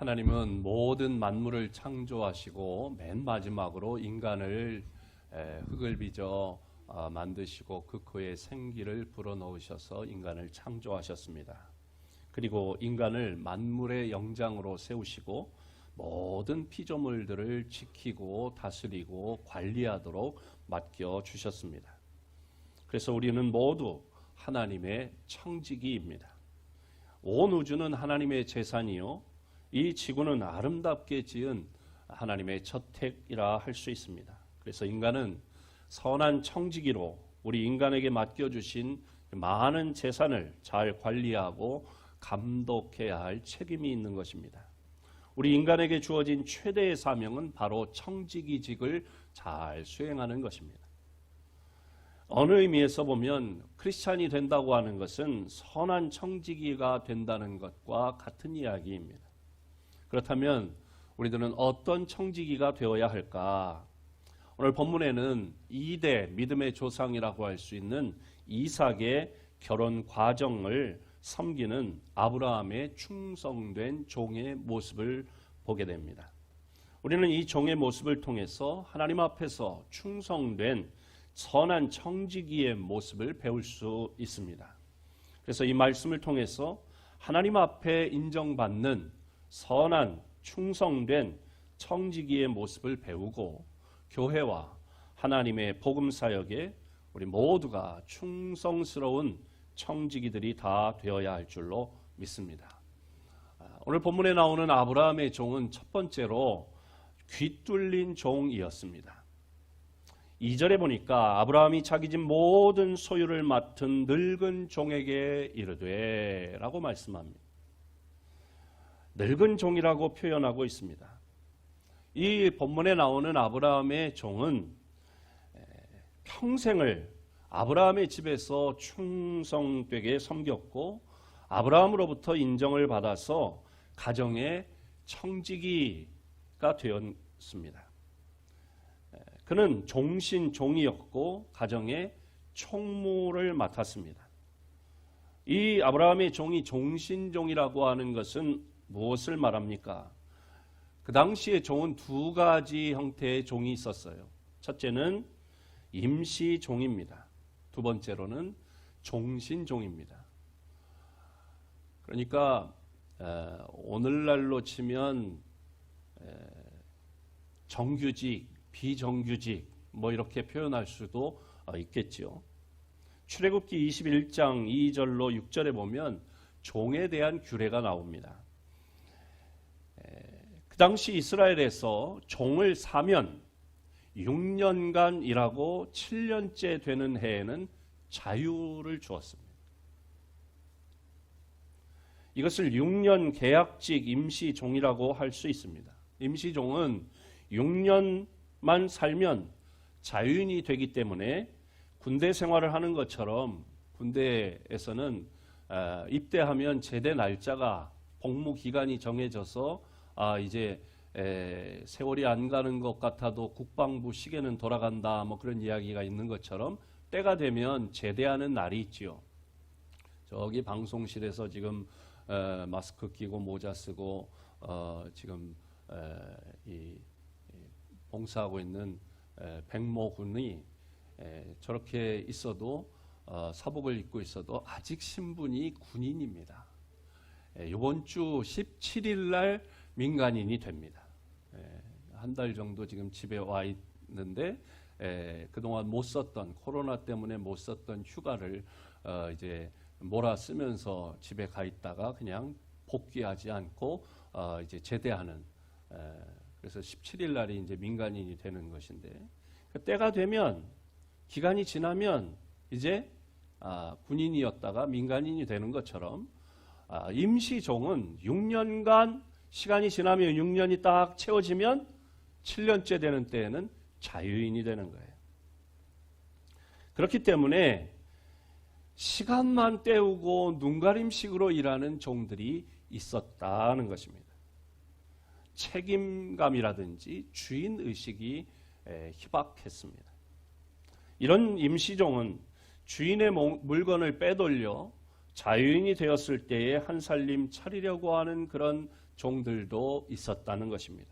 하나님은 모든 만물을 창조하시고 맨 마지막으로 인간을 흙을 빚어 만드시고 그 코에 생기를 불어넣으셔서 인간을 창조하셨습니다. 그리고 인간을 만물의 영장으로 세우시고 모든 피조물들을 지키고 다스리고 관리하도록 맡겨주셨습니다. 그래서 우리는 모두 하나님의 청지기입니다. 온 우주는 하나님의 재산이요 이 지구는 아름답게 지은 하나님의 저택이라 할 수 있습니다. 그래서 인간은 선한 청지기로 우리 인간에게 맡겨주신 많은 재산을 잘 관리하고 감독해야 할 책임이 있는 것입니다. 우리 인간에게 주어진 최대의 사명은 바로 청지기직을 잘 수행하는 것입니다. 어느 의미에서 보면 크리스찬이 된다고 하는 것은 선한 청지기가 된다는 것과 같은 이야기입니다. 그렇다면 우리들은 어떤 청지기가 되어야 할까? 오늘 본문에는 2대 믿음의 조상이라고 할 수 있는 이삭의 결혼 과정을 섬기는 아브라함의 충성된 종의 모습을 보게 됩니다. 우리는 이 종의 모습을 통해서 하나님 앞에서 충성된 선한 청지기의 모습을 배울 수 있습니다. 그래서 이 말씀을 통해서 하나님 앞에 인정받는 선한 충성된 청지기의 모습을 배우고 교회와 하나님의 복음 사역에 우리 모두가 충성스러운 청지기들이 다 되어야 할 줄로 믿습니다. 오늘 본문에 나오는 아브라함의 종은 첫 번째로 귀뚫린 종이었습니다. 2절에 보니까 아브라함이 자기 집 모든 소유를 맡은 늙은 종에게 이르되 라고 말씀합니다. 늙은 종이라고 표현하고 있습니다. 이 본문에 나오는 아브라함의 종은 평생을 아브라함의 집에서 충성되게 섬겼고 아브라함으로부터 인정을 받아서 가정의 청지기가 되었습니다. 그는 종신종이었고 가정의 총무를 맡았습니다. 이 아브라함의 종이 종신종이라고 하는 것은 무엇을 말합니까? 그 당시에 종은 두 가지 형태의 종이 있었어요. 첫째는 임시종입니다. 두 번째로는 종신종입니다. 그러니까 오늘날로 치면 정규직, 비정규직 뭐 이렇게 표현할 수도 있겠죠. 출애굽기 21장 2절로 6절에 보면 종에 대한 규례가 나옵니다. 그 당시 이스라엘에서 종을 사면 6년간 일하고 7년째 되는 해에는 자유를 주었습니다. 이것을 6년 계약직 임시종이라고 할 수 있습니다. 임시종은 6년만 살면 자유인이 되기 때문에 군대 생활을 하는 것처럼 군대에서는 입대하면 제대 날짜가 복무 기간이 정해져서 이제 세월이 안 가는 것 같아도 국방부 시계는 돌아간다 뭐 그런 이야기가 있는 것처럼 때가 되면 제대하는 날이 있지요. 저기 방송실에서 지금 마스크 끼고 모자 쓰고 지금 이 봉사하고 있는 백모군이 저렇게 있어도 사복을 입고 있어도 아직 신분이 군인입니다. 이번 주 17일 날 민간인이 됩니다. 한 달 정도 지금 집에 와 있는데 그동안 못 썼던 코로나 때문에 못 썼던 휴가를 이제 몰아 쓰면서 집에 가 있다가 그냥 복귀하지 않고 이제 제대하는 그래서 17일 날이 이제 민간인이 되는 것인데 때가 되면 기간이 지나면 이제 군인이었다가 민간인이 되는 것처럼 임시종은 6년간 시간이 지나면 6년이 딱 채워지면 7년째 되는 때에는 자유인이 되는 거예요. 그렇기 때문에 시간만 때우고 눈가림식으로 일하는 종들이 있었다는 것입니다. 책임감이라든지 주인의식이 희박했습니다. 이런 임시종은 주인의 물건을 빼돌려 자유인이 되었을 때에 한 살림 차리려고 하는 그런 종들도 있었다는 것입니다.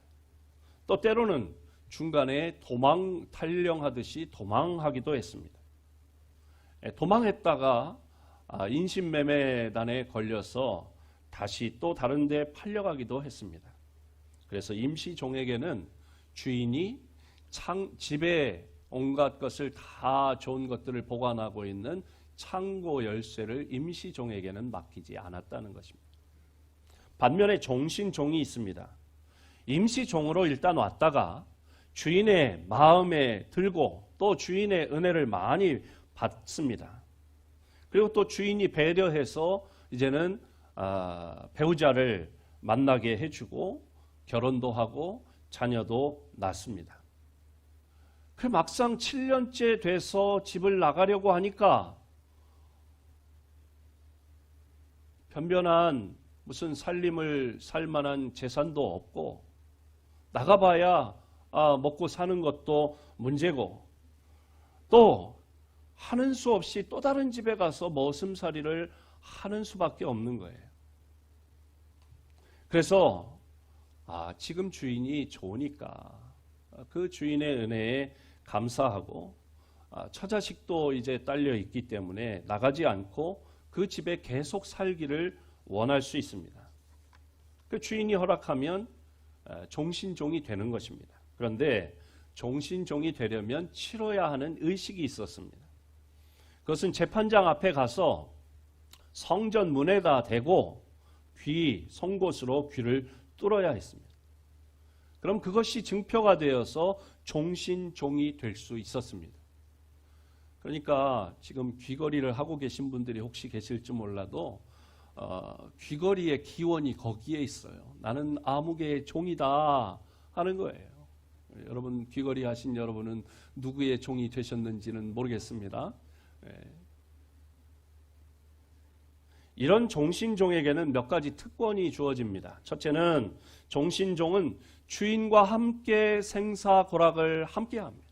또 때로는 중간에 탈령하듯이 도망하기도 했습니다. 도망했다가 인신매매단에 걸려서 다시 또 다른 데 팔려가기도 했습니다. 그래서 임시종에게는 주인이 집에 온갖 것을 다 좋은 것들을 보관하고 있는 창고 열쇠를 임시종에게는 맡기지 않았다는 것입니다. 반면에 종신종이 있습니다. 임시종으로 일단 왔다가 주인의 마음에 들고 또 주인의 은혜를 많이 받습니다. 그리고 또 주인이 배려해서 이제는 배우자를 만나게 해주고 결혼도 하고 자녀도 낳습니다. 그 막상 7년째 돼서 집을 나가려고 하니까 변변한 무슨 살림을 살 만한 재산도 없고 나가봐야 먹고 사는 것도 문제고 또 하는 수 없이 또 다른 집에 가서 머슴살이를 하는 수밖에 없는 거예요. 그래서 지금 주인이 좋으니까 그 주인의 은혜에 감사하고 처자식도 이제 딸려 있기 때문에 나가지 않고 그 집에 계속 살기를 원할 수 있습니다. 그 주인이 허락하면 종신종이 되는 것입니다. 그런데 종신종이 되려면 치러야 하는 의식이 있었습니다. 그것은 재판장 앞에 가서 성전 문에다 대고 송곳으로 귀를 뚫어야 했습니다. 그럼 그것이 증표가 되어서 종신종이 될 수 있었습니다. 그러니까 지금 귀걸이를 하고 계신 분들이 혹시 계실지 몰라도 귀걸이의 기원이 거기에 있어요. 나는 아무개의 종이다 하는 거예요. 여러분 귀걸이 하신 여러분은 누구의 종이 되셨는지는 모르겠습니다. 이런 종신종에게는 몇 가지 특권이 주어집니다. 첫째는 종신종은 주인과 함께 생사고락을 함께합니다.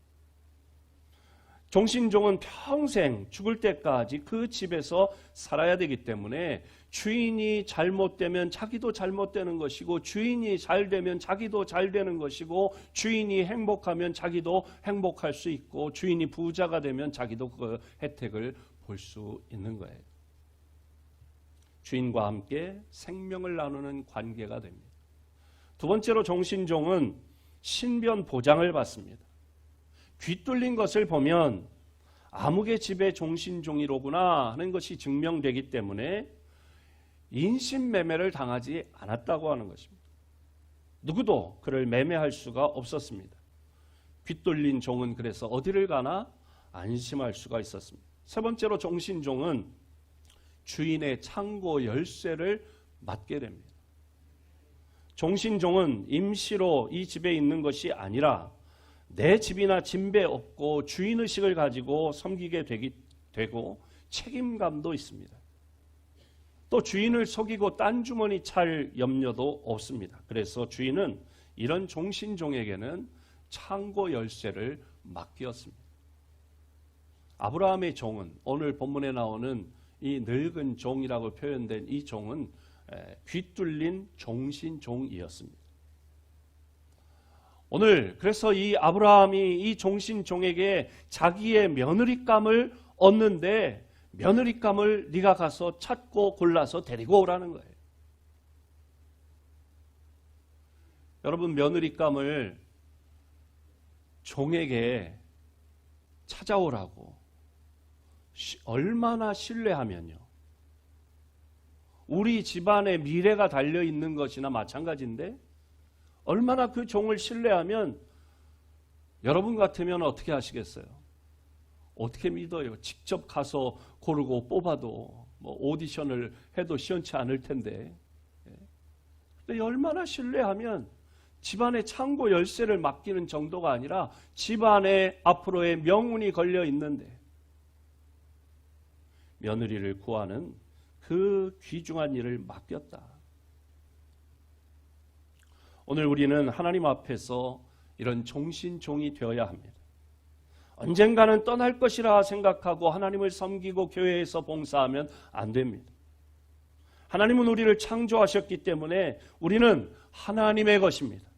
종신종은 평생 죽을 때까지 그 집에서 살아야 되기 때문에 주인이 잘못되면 자기도 잘못되는 것이고 주인이 잘되면 자기도 잘되는 것이고 주인이 행복하면 자기도 행복할 수 있고 주인이 부자가 되면 자기도 그 혜택을 볼 수 있는 거예요. 주인과 함께 생명을 나누는 관계가 됩니다. 두 번째로 종신종은 신변 보장을 받습니다. 귀 뚫린 것을 보면 아무개 집의 종신종이로구나 하는 것이 증명되기 때문에 인신매매를 당하지 않았다고 하는 것입니다. 누구도 그를 매매할 수가 없었습니다. 귀 뚫린 종은 그래서 어디를 가나 안심할 수가 있었습니다. 세 번째로 종신종은 주인의 창고 열쇠를 맡게 됩니다. 종신종은 임시로 이 집에 있는 것이 아니라 내 집이나 짐배 없고 주인의식을 가지고 섬기게 되고 책임감도 있습니다. 또 주인을 속이고 딴 주머니 찰 염려도 없습니다. 그래서 주인은 이런 종신종에게는 창고 열쇠를 맡겼습니다. 아브라함의 종은 오늘 본문에 나오는 이 늙은 종이라고 표현된 이 종은 귀 뚫린 종신종이었습니다. 오늘 그래서 이 아브라함이 이 종신종에게 자기의 며느리감을 얻는데 며느리감을 네가 가서 찾고 골라서 데리고 오라는 거예요. 여러분 며느리감을 종에게 찾아오라고 얼마나 신뢰하면요. 우리 집안의 미래가 달려있는 것이나 마찬가지인데 얼마나 그 종을 신뢰하면 여러분 같으면 어떻게 하시겠어요? 어떻게 믿어요? 직접 가서 고르고 뽑아도 뭐 오디션을 해도 시원치 않을 텐데. 근데 얼마나 신뢰하면 집안의 창고 열쇠를 맡기는 정도가 아니라 집안에 앞으로의 명운이 걸려 있는데 며느리를 구하는 그 귀중한 일을 맡겼다. 오늘 우리는 하나님 앞에서 이런 종신종이 되어야 합니다. 언젠가는 떠날 것이라 생각하고 하나님을 섬기고 교회에서 봉사하면 안 됩니다. 하나님은 우리를 창조하셨기 때문에 우리는 하나님의 것입니다.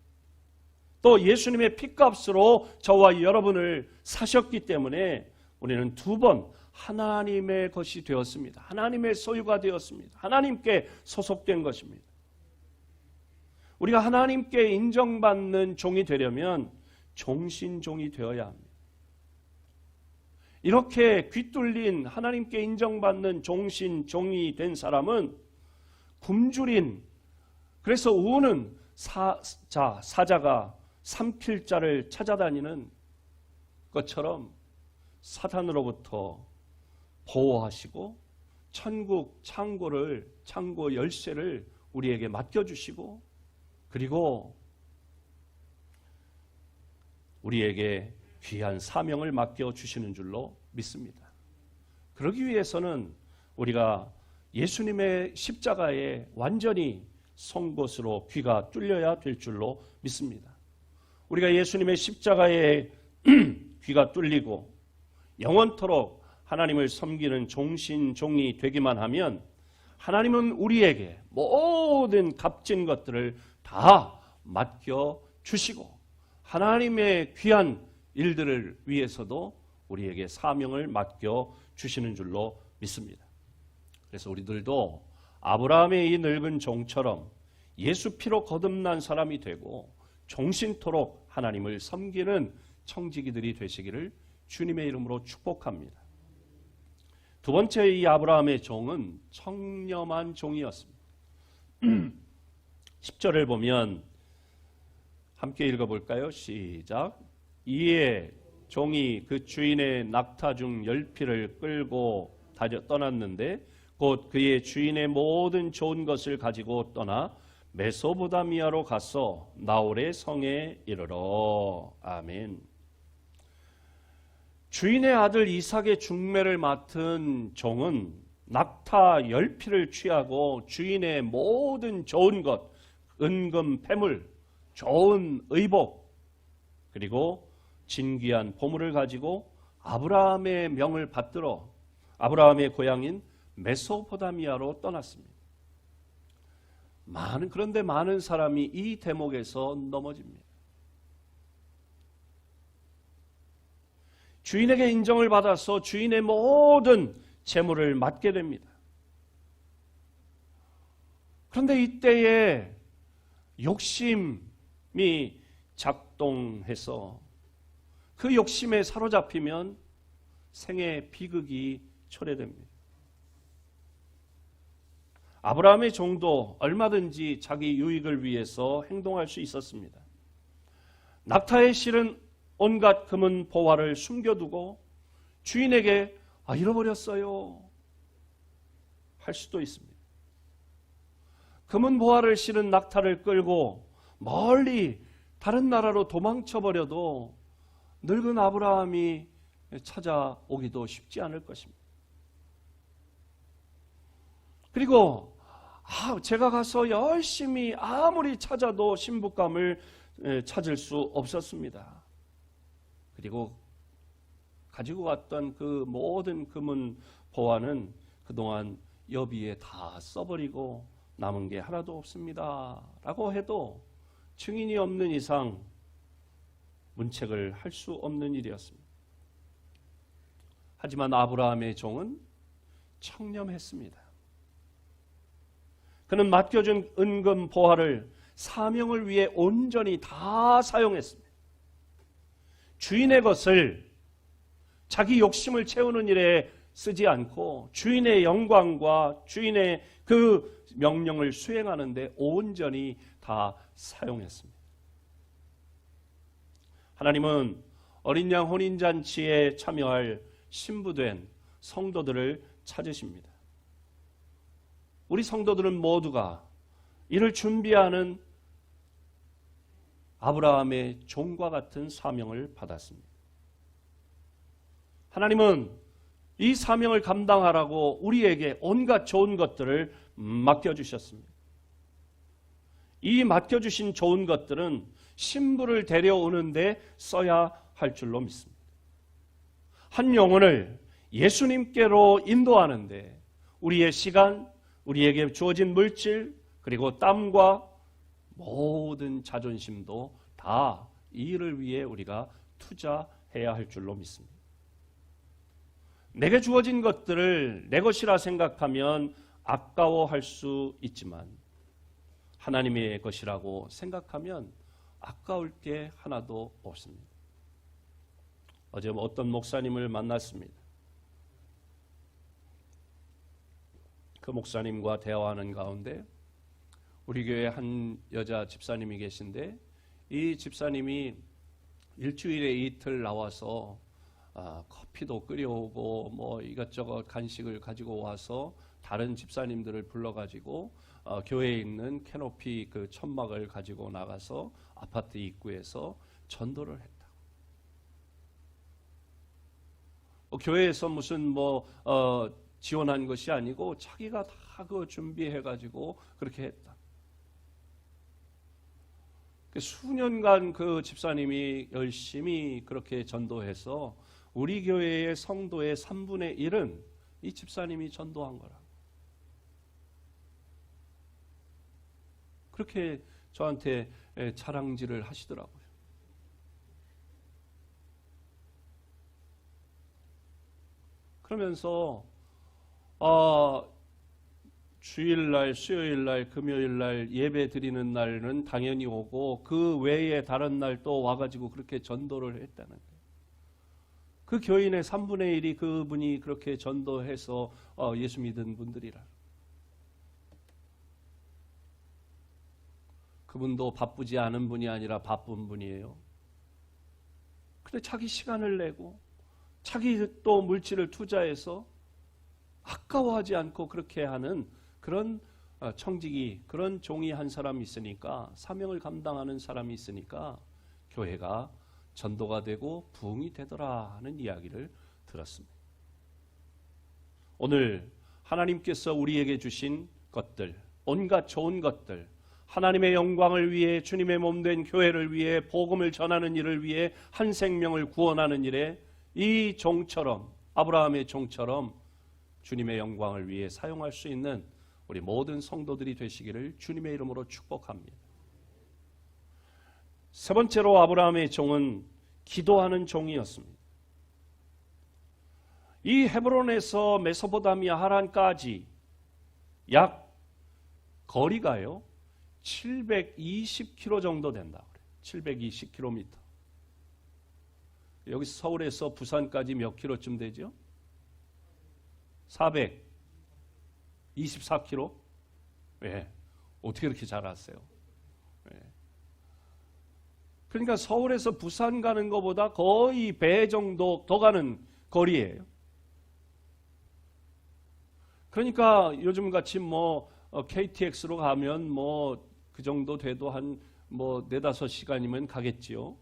또 예수님의 핏값으로 저와 여러분을 사셨기 때문에 우리는 두 번 하나님의 것이 되었습니다. 하나님의 소유가 되었습니다. 하나님께 소속된 것입니다. 우리가 하나님께 인정받는 종이 되려면 종신종이 되어야 합니다. 이렇게 귀뚫린 하나님께 인정받는 종신종이 된 사람은 그래서 우는 사자가 삼킬 자를 찾아다니는 것처럼 사탄으로부터 보호하시고 천국 창고 열쇠를 우리에게 맡겨주시고 그리고 우리에게 귀한 사명을 맡겨주시는 줄로 믿습니다. 그러기 위해서는 우리가 예수님의 십자가에 완전히 선 것으로 귀가 뚫려야 될 줄로 믿습니다. 우리가 예수님의 십자가에 귀가 뚫리고 영원토록 하나님을 섬기는 종신종이 되기만 하면 하나님은 우리에게 모든 값진 것들을 다 맡겨주시고 하나님의 귀한 일들을 위해서도 우리에게 사명을 맡겨주시는 줄로 믿습니다. 그래서 우리들도 아브라함의 이 늙은 종처럼 예수 피로 거듭난 사람이 되고 종신토록 하나님을 섬기는 청지기들이 되시기를 주님의 이름으로 축복합니다. 두 번째 이 아브라함의 종은 청렴한 종이었습니다. 10절을 보면 함께 읽어볼까요? 시작. 이에 종이 그 주인의 낙타 중 10피를 끌고 떠났는데 곧 그의 주인의 모든 좋은 것을 가지고 떠나 메소보다미아로 가서 나홀의 성에 이르러. 아멘. 주인의 아들 이삭의 중매를 맡은 종은 낙타 10피를 취하고 주인의 모든 좋은 것, 은금, 패물, 좋은 의복, 그리고 진귀한 보물을 가지고 아브라함의 명을 받들어 아브라함의 고향인 메소포타미아로 떠났습니다. 그런데 많은 사람이 이 대목에서 넘어집니다. 주인에게 인정을 받아서 주인의 모든 재물을 맡게 됩니다. 그런데 이때에 욕심이 작동해서 그 욕심에 사로잡히면 생의 비극이 초래됩니다. 아브라함의 종도 얼마든지 자기 유익을 위해서 행동할 수 있었습니다. 낙타에 실은 온갖 금은 보화를 숨겨두고 주인에게 잃어버렸어요 할 수도 있습니다. 금은 보화를 실은 낙타를 끌고 멀리 다른 나라로 도망쳐버려도 늙은 아브라함이 찾아오기도 쉽지 않을 것입니다. 그리고 제가 가서 열심히 아무리 찾아도 신부감을 찾을 수 없었습니다. 그리고 가지고 갔던 그 모든 금은 보화는 그동안 여비에 다 써버리고 남은 게 하나도 없습니다 라고 해도 증인이 없는 이상 문책을 할 수 없는 일이었습니다. 하지만 아브라함의 종은 청렴했습니다. 그는 맡겨준 은금 보화를 사명을 위해 온전히 다 사용했습니다. 주인의 것을 자기 욕심을 채우는 일에 쓰지 않고 주인의 영광과 주인의 그 명령을 수행하는 데 온전히 다 사용했습니다. 하나님은 어린 양 혼인잔치에 참여할 신부된 성도들을 찾으십니다. 우리 성도들은 모두가 이를 준비하는 아브라함의 종과 같은 사명을 받았습니다. 하나님은 이 사명을 감당하라고 우리에게 온갖 좋은 것들을 맡겨주셨습니다. 이 맡겨주신 좋은 것들은 신부를 데려오는데 써야 할 줄로 믿습니다. 한 영혼을 예수님께로 인도하는데 우리의 시간, 우리에게 주어진 물질 그리고 땀과 모든 자존심도 다 이 일을 위해 우리가 투자해야 할 줄로 믿습니다. 내게 주어진 것들을 내 것이라 생각하면 아까워할 수 있지만 하나님의 것이라고 생각하면 아까울 게 하나도 없습니다. 어제 어떤 목사님을 만났습니다. 그 목사님과 대화하는 가운데 우리 교회 한 여자 집사님이 계신데 이 집사님이 일주일에 이틀 나와서 커피도 끓여오고 뭐 이것저것 간식을 가지고 와서 다른 집사님들을 불러가지고 교회에 있는 캐노피 그 천막을 가지고 나가서 아파트 입구에서 전도를 했다. 교회에서 무슨 지원한 것이 아니고 자기가 다 그 준비해가지고 그렇게 했다. 수년간 그 집사님이 열심히 그렇게 전도해서 우리 교회의 성도의 3분의 1은 이 집사님이 전도한 거라. 그렇게 저한테 자랑질을 하시더라고요. 그러면서 주일날, 수요일날, 금요일날 예배 드리는 날은 당연히 오고 그 외에 다른 날 또 와가지고 그렇게 전도를 했다는 거예요. 그 교인의 3분의 1이 그분이 그렇게 전도해서 예수 믿은 분들이라. 그분도 바쁘지 않은 분이 아니라 바쁜 분이에요. 근데 자기 시간을 내고 자기 또 물질을 투자해서 아까워하지 않고 그렇게 하는 그런 청직이, 그런 종이 한 사람이 있으니까, 사명을 감당하는 사람이 있으니까 교회가 전도가 되고 부흥이 되더라 하는 이야기를 들었습니다. 오늘 하나님께서 우리에게 주신 것들, 온갖 좋은 것들, 하나님의 영광을 위해, 주님의 몸된 교회를 위해, 복음을 전하는 일을 위해, 한 생명을 구원하는 일에 이 종처럼, 아브라함의 종처럼 주님의 영광을 위해 사용할 수 있는 우리 모든 성도들이 되시기를 주님의 이름으로 축복합니다. 세 번째로 아브라함의 종은 기도하는 종이었습니다. 이 헤브론에서 메소포타미아 하란까지 약 거리가요 720km 정도 된다. 720km. 여기서 서울에서 부산까지 몇 킬로쯤 되죠? 424km? 예. 어떻게 그렇게 잘 아세요? 예. 그러니까 서울에서 부산 가는 것보다 거의 배 정도 더 가는 거리예요. 그러니까 요즘 같이 KTX로 가면 그 정도 돼도 한 4-5시간이면 가겠지요.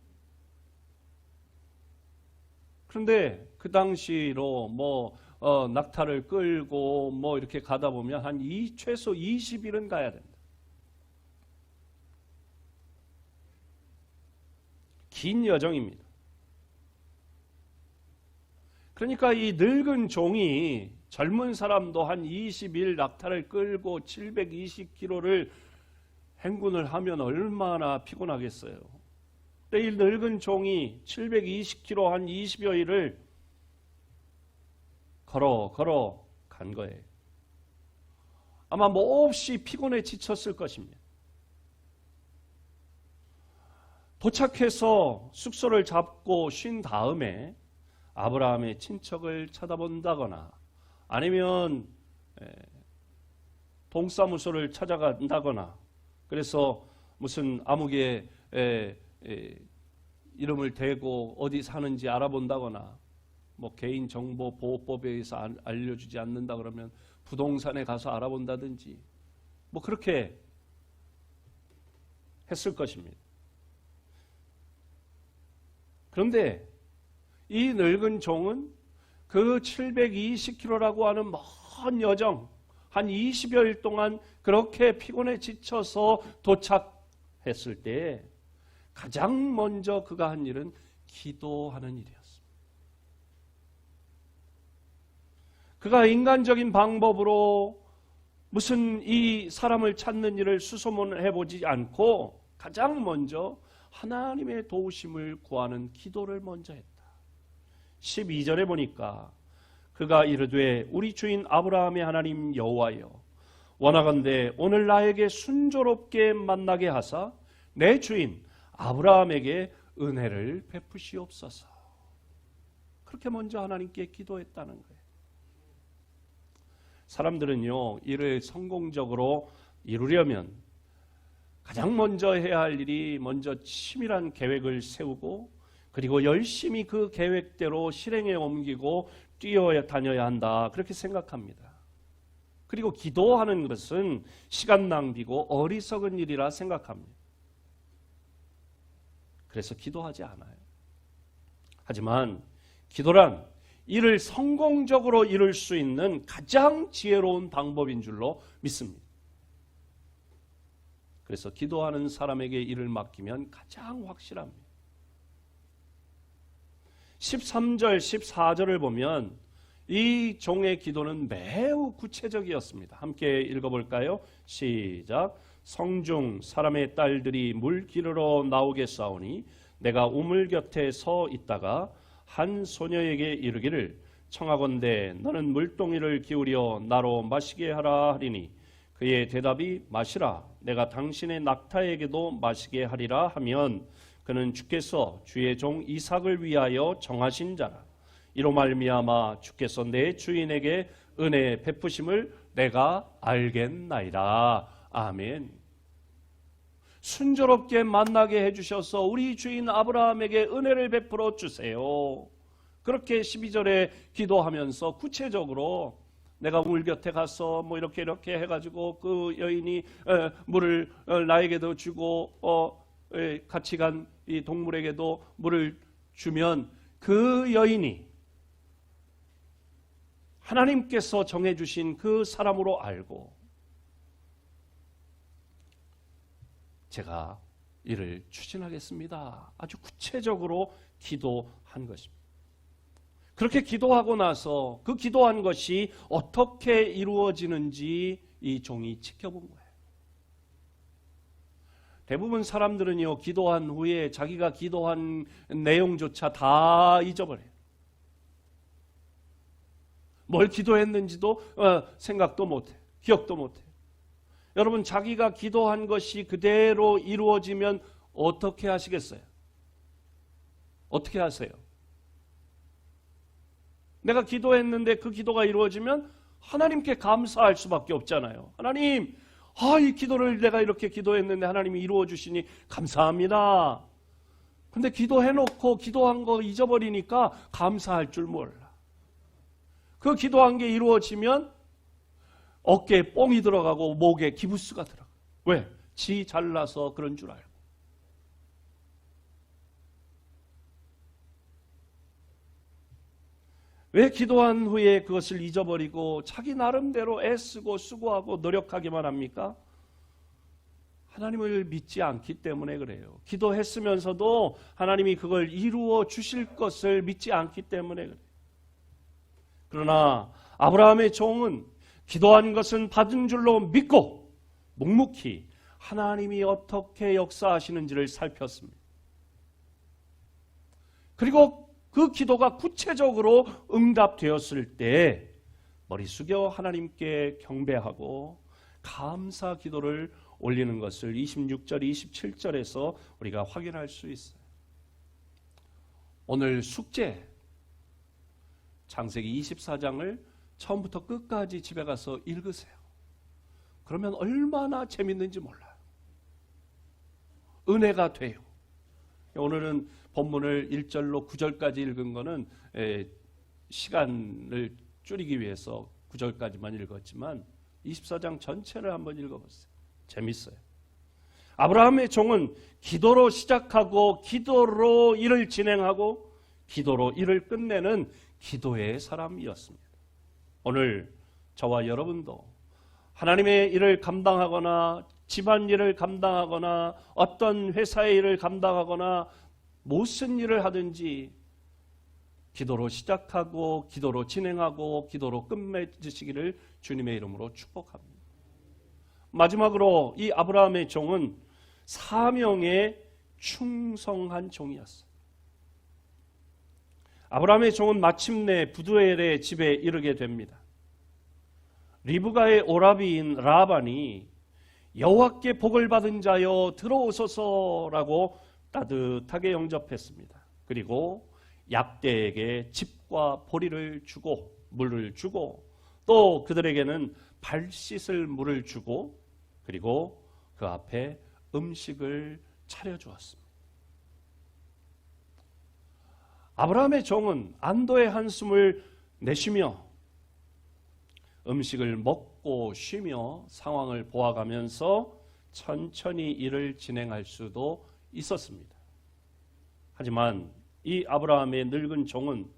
그런데 그 당시로 낙타를 끌고 이렇게 가다 보면 최소 20일은 가야 된다. 긴 여정입니다. 그러니까 이 늙은 종이 젊은 사람도 한 20일 낙타를 끌고 720km를 행군을 하면 얼마나 피곤하겠어요. 이 늙은 종이 720km 한 20여일을 걸어 간 거예요. 아마 몹시 피곤해 지쳤을 것입니다. 도착해서 숙소를 잡고 쉰 다음에 아브라함의 친척을 찾아본다거나 아니면 동사무소를 찾아간다거나 그래서 무슨 아무개 이름을 대고 어디 사는지 알아본다거나 개인정보보호법에 의해서 알려주지 않는다 그러면 부동산에 가서 알아본다든지 그렇게 했을 것입니다. 그런데 이 늙은 종은 그 720km라고 하는 먼 여정 한 20여일 동안 그렇게 피곤해 지쳐서 도착했을 때 가장 먼저 그가 한 일은 기도하는 일이었습니다. 그가 인간적인 방법으로 무슨 이 사람을 찾는 일을 수소문해보지 않고 가장 먼저 하나님의 도우심을 구하는 기도를 먼저 했다. 12절에 보니까 그가 이르되 우리 주인 아브라함의 하나님 여호와여 원하건대 오늘 나에게 순조롭게 만나게 하사 내 주인 아브라함에게 은혜를 베푸시옵소서. 그렇게 먼저 하나님께 기도했다는 거예요. 사람들은요, 일을 성공적으로 이루려면 가장 먼저 해야 할 일이 먼저 치밀한 계획을 세우고 그리고 열심히 그 계획대로 실행에 옮기고 뛰어다녀야 한다. 그렇게 생각합니다. 그리고 기도하는 것은 시간 낭비고 어리석은 일이라 생각합니다. 그래서 기도하지 않아요. 하지만 기도란 일을 성공적으로 이룰 수 있는 가장 지혜로운 방법인 줄로 믿습니다. 그래서 기도하는 사람에게 일을 맡기면 가장 확실합니다. 13절, 14절을 보면 이 종의 기도는 매우 구체적이었습니다. 함께 읽어볼까요? 시작. 성중 사람의 딸들이 물 기르러 나오겠사오니 내가 우물 곁에 서 있다가 한 소녀에게 이르기를 청하건대 너는 물동이를 기울여 나로 마시게 하라 하리니 그의 대답이 마시라 내가 당신의 낙타에게도 마시게 하리라 하면 그는 주께서 주의 종 이삭을 위하여 정하신 자라 이로 말미암아 주께서 내 주인에게 은혜 베푸심을 내가 알겠나이다. 아멘. 순조롭게 만나게 해주셔서 우리 주인 아브라함에게 은혜를 베풀어 주세요. 그렇게 12절에 기도하면서 구체적으로 내가 물 곁에 가서 뭐 이렇게 해가지고 그 여인이 물을 나에게도 주고 같이 간 이 동물에게도 물을 주면 그 여인이 하나님께서 정해주신 그 사람으로 알고 제가 이를 추진하겠습니다. 아주 구체적으로 기도한 것입니다. 그렇게 기도하고 나서 그 기도한 것이 어떻게 이루어지는지 이 종이 지켜본 거예요. 대부분 사람들은요, 기도한 후에 자기가 기도한 내용조차 다 잊어버려요. 뭘 기도했는지도 생각도 못해요. 기억도 못해요. 여러분, 자기가 기도한 것이 그대로 이루어지면 어떻게 하시겠어요? 어떻게 하세요? 내가 기도했는데 그 기도가 이루어지면 하나님께 감사할 수밖에 없잖아요. 하나님, 이 기도를 내가 이렇게 기도했는데 하나님이 이루어 주시니 감사합니다. 근데 기도해놓고 기도한 거 잊어버리니까 감사할 줄 몰라. 그 기도한 게 이루어지면 어깨에 뽕이 들어가고 목에 기부스가 들어가. 왜? 지 잘나서 그런 줄 알고. 왜 기도한 후에 그것을 잊어버리고 자기 나름대로 애쓰고 수고하고 노력하기만 합니까? 하나님을 믿지 않기 때문에 그래요. 기도했으면서도 하나님이 그걸 이루어 주실 것을 믿지 않기 때문에 그래요. 그러나 아브라함의 종은 기도한 것은 받은 줄로 믿고 묵묵히 하나님이 어떻게 역사하시는지를 살폈습니다. 그리고 그 기도가 구체적으로 응답되었을 때 머리 숙여 하나님께 경배하고 감사 기도를 올리는 것을 26절, 27절에서 우리가 확인할 수 있어요. 오늘 숙제 창세기 24장을 처음부터 끝까지 집에 가서 읽으세요. 그러면 얼마나 재밌는지 몰라요. 은혜가 돼요. 오늘은 본문을 1절로 9절까지 읽은 거는 시간을 줄이기 위해서 9절까지만 읽었지만 24장 전체를 한번 읽어보세요. 재밌어요. 아브라함의 종은 기도로 시작하고 기도로 일을 진행하고 기도로 일을 끝내는 기도의 사람이었습니다. 오늘 저와 여러분도 하나님의 일을 감당하거나 집안일을 감당하거나 어떤 회사의 일을 감당하거나 무슨 일을 하든지 기도로 시작하고 기도로 진행하고 기도로 끝맺으시기를 주님의 이름으로 축복합니다. 마지막으로 이 아브라함의 종은 사명에 충성한 종이었어. 아브라함의 종은 마침내 부두엘의 집에 이르게 됩니다. 리브가의 오라비인 라반이 여호와께 복을 받은 자여 들어오소서라고 따뜻하게 영접했습니다. 그리고 약대에게 집과 보리를 주고 물을 주고 또 그들에게는 발 씻을 물을 주고 그리고 그 앞에 음식을 차려주었습니다. 아브라함의 종은 안도의 한숨을 내쉬며 음식을 먹고 쉬며 상황을 보아가면서 천천히 일을 진행할 수도 있었습니다. 하지만 이 아브라함의 늙은 종은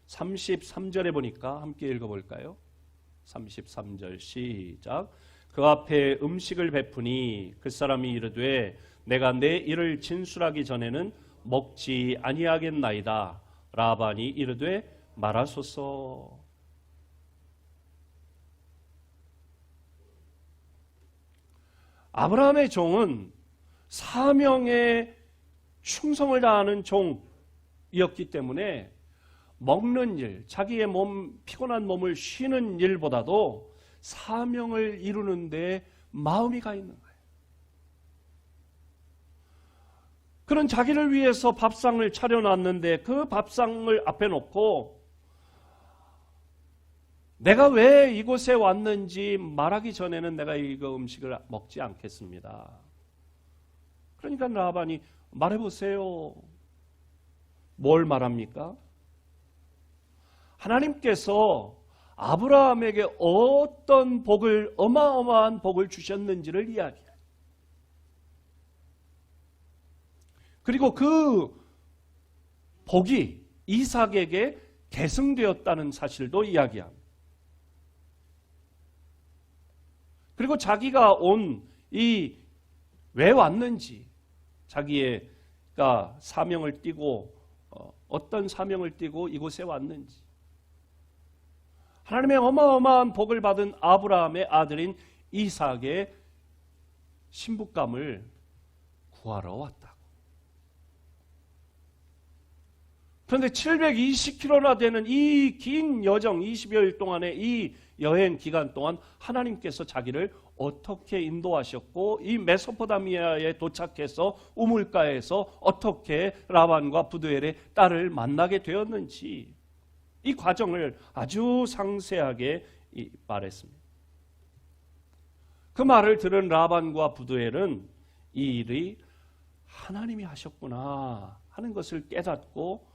33절에 보니까 함께 읽어볼까요? 33절 시작. 그 앞에 음식을 베푸니 그 사람이 이르되 내가 내 일을 진술하기 전에는 먹지 아니하겠나이다. 라반이 이르되 말하소서. 아브라함의 종은 사명에 충성을 다하는 종이었기 때문에 먹는 일, 자기의 피곤한 몸을 쉬는 일보다도 사명을 이루는 데 마음이 가 있는 거예요. 그런 자기를 위해서 밥상을 차려놨는데 그 밥상을 앞에 놓고 내가 왜 이곳에 왔는지 말하기 전에는 내가 이거 음식을 먹지 않겠습니다. 그러니까 라반이 말해보세요. 뭘 말합니까? 하나님께서 아브라함에게 어떤 복을, 어마어마한 복을 주셨는지를 이야기해요. 그리고 그 복이 이삭에게 계승되었다는 사실도 이야기합니다. 그리고 자기가 왜 왔는지, 자기가 사명을 띠고 어떤 사명을 띠고 이곳에 왔는지, 하나님의 어마어마한 복을 받은 아브라함의 아들인 이삭의 신부감을 구하러 왔다고. 그런데 720km나 되는 이 긴 여정, 20여일 동안의 이 여행 기간 동안 하나님께서 자기를 어떻게 인도하셨고 이 메소포타미아에 도착해서 우물가에서 어떻게 라반과 부두엘의 딸을 만나게 되었는지 이 과정을 아주 상세하게 말했습니다. 그 말을 들은 라반과 부두엘은 이 일이 하나님이 하셨구나 하는 것을 깨닫고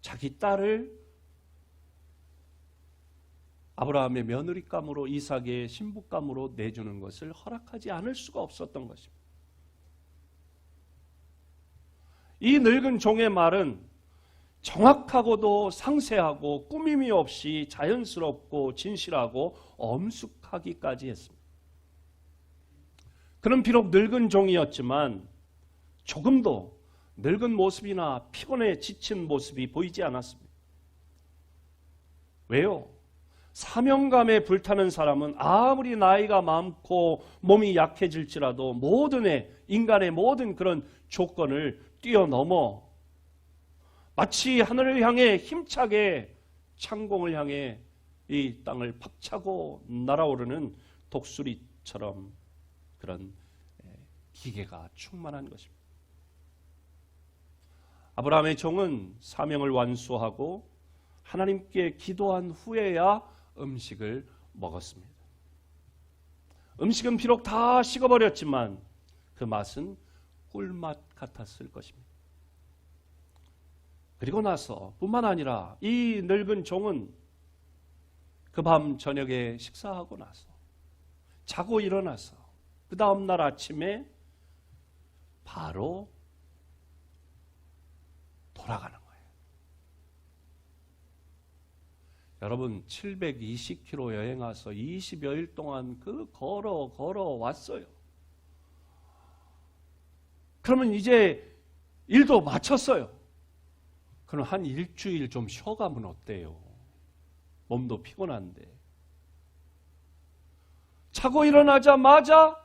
자기 딸을 아브라함의 며느리감으로 이삭의 신부감으로 내주는 것을 허락하지 않을 수가 없었던 것입니다. 이 늙은 종의 말은 정확하고도 상세하고 꾸밈이 없이 자연스럽고 진실하고 엄숙하기까지 했습니다. 그는 비록 늙은 종이었지만 조금도 늙은 모습이나 피곤해 지친 모습이 보이지 않았습니다. 왜요? 사명감에 불타는 사람은 아무리 나이가 많고 몸이 약해질지라도 인간의 모든 그런 조건을 뛰어넘어 마치 하늘을 향해 힘차게 창공을 향해 이 땅을 박차고 날아오르는 독수리처럼 그런 기계가 충만한 것입니다. 아브라함의 종은 사명을 완수하고 하나님께 기도한 후에야 음식을 먹었습니다. 음식은 비록 다 식어버렸지만 그 맛은 꿀맛 같았을 것입니다. 그리고 나서 뿐만 아니라 이 늙은 종은 그 밤 저녁에 식사하고 나서 자고 일어나서 그 다음날 아침에 바로 돌아가는 거예요. 여러분 720km 여행 와서 20여일 동안 걸어 왔어요. 그러면 이제 일도 마쳤어요. 그럼 한 일주일 좀 쉬어가면 어때요? 몸도 피곤한데. 자고 일어나자마자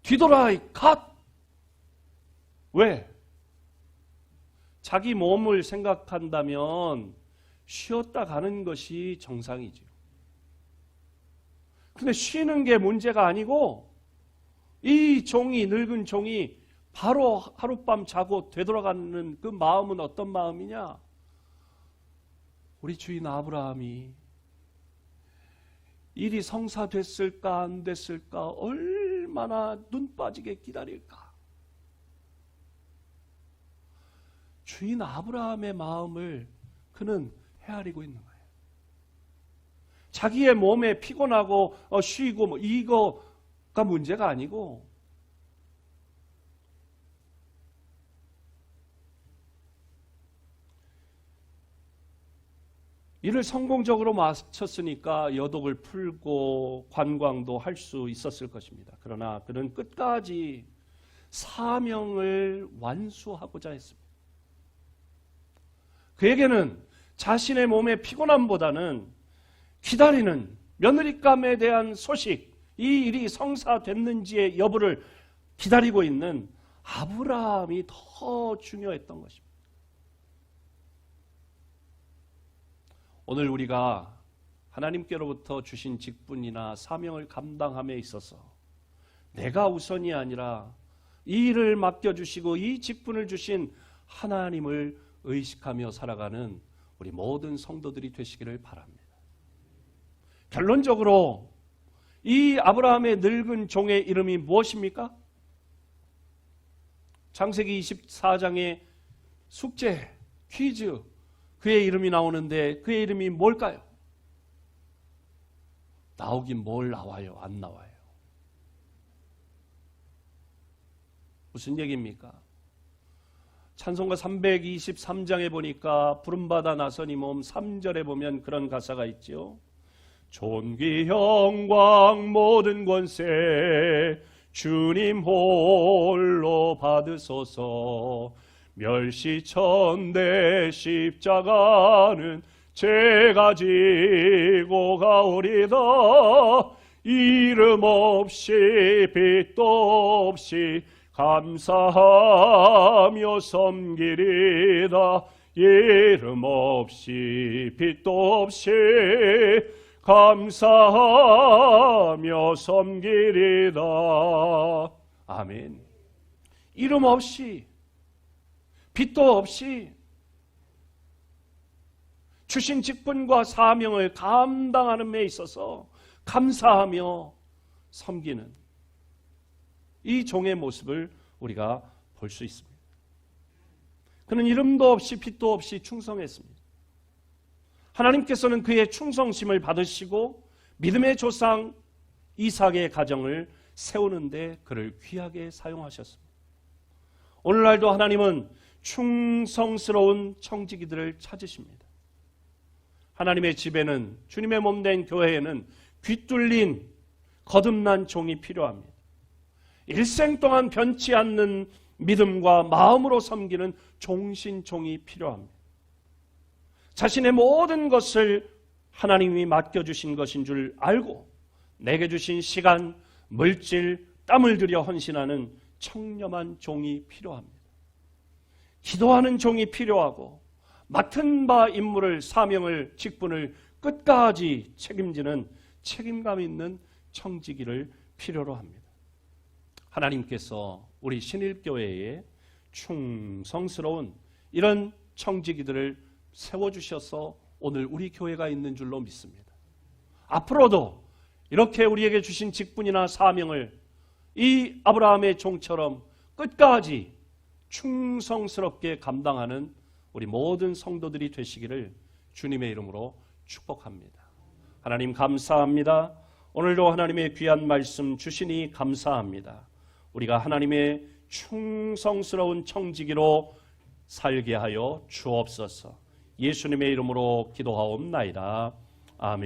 뒤돌아 갓. 왜? 자기 몸을 생각한다면 쉬었다 가는 것이 정상이죠. 근데 쉬는 게 문제가 아니고 이 종이, 늙은 종이 바로 하룻밤 자고 되돌아가는 그 마음은 어떤 마음이냐? 우리 주인 아브라함이 일이 성사됐을까 안 됐을까 얼마나 눈 빠지게 기다릴까? 주인 아브라함의 마음을 그는 헤아리고 있는 거예요. 자기의 몸에 피곤하고 쉬고 뭐 이거가 문제가 아니고 일을 성공적으로 마쳤으니까 여독을 풀고 관광도 할 수 있었을 것입니다. 그러나 그는 끝까지 사명을 완수하고자 했습니다. 그에게는 자신의 몸의 피곤함보다는 기다리는 며느리감에 대한 소식, 이 일이 성사됐는지의 여부를 기다리고 있는 아브라함이 더 중요했던 것입니다. 오늘 우리가 하나님께로부터 주신 직분이나 사명을 감당함에 있어서 내가 우선이 아니라 이 일을 맡겨주시고 이 직분을 주신 하나님을 의식하며 살아가는 우리 모든 성도들이 되시기를 바랍니다. 결론적으로 이 아브라함의 늙은 종의 이름이 무엇입니까? 창세기 24장의 숙제, 퀴즈, 그의 이름이 나오는데 그의 이름이 뭘까요? 나오긴 뭘 나와요? 안 나와요. 무슨 얘기입니까? 찬송가 323장에 보니까 부름받아 나선 이 몸 3절에 보면 그런 가사가 있죠. 존귀 영광 모든 권세 주님 홀로 받으소서. 멸시천대 십자가는 제가 지고 가오리다. 이름 없이 빛도 없이 감사하며 섬기리다. 이름 없이 빛도 없이 감사하며 섬기리다. 아멘. 이름 없이 빛도 없이 주신 직분과 사명을 감당하는 데 있어서 감사하며 섬기는 이 종의 모습을 우리가 볼 수 있습니다. 그는 이름도 없이 빛도 없이 충성했습니다. 하나님께서는 그의 충성심을 받으시고 믿음의 조상 이삭의 가정을 세우는데 그를 귀하게 사용하셨습니다. 오늘날도 하나님은 충성스러운 청지기들을 찾으십니다. 하나님의 집에는, 주님의 몸된 교회에는 귀뚫린 거듭난 종이 필요합니다. 일생 동안 변치 않는 믿음과 마음으로 섬기는 종신종이 필요합니다. 자신의 모든 것을 하나님이 맡겨주신 것인 줄 알고 내게 주신 시간, 물질, 땀을 들여 헌신하는 청렴한 종이 필요합니다. 기도하는 종이 필요하고 맡은 바 임무를, 사명을, 직분을 끝까지 책임지는 책임감 있는 청지기를 필요로 합니다. 하나님께서 우리 신일교회에 충성스러운 이런 청지기들을 세워주셔서 오늘 우리 교회가 있는 줄로 믿습니다. 앞으로도 이렇게 우리에게 주신 직분이나 사명을 이 아브라함의 종처럼 끝까지 충성스럽게 감당하는 우리 모든 성도들이 되시기를 주님의 이름으로 축복합니다. 하나님 감사합니다. 오늘도 하나님의 귀한 말씀 주시니 감사합니다. 우리가 하나님의 충성스러운 청지기로 살게 하여 주옵소서. 예수님의 이름으로 기도하옵나이다.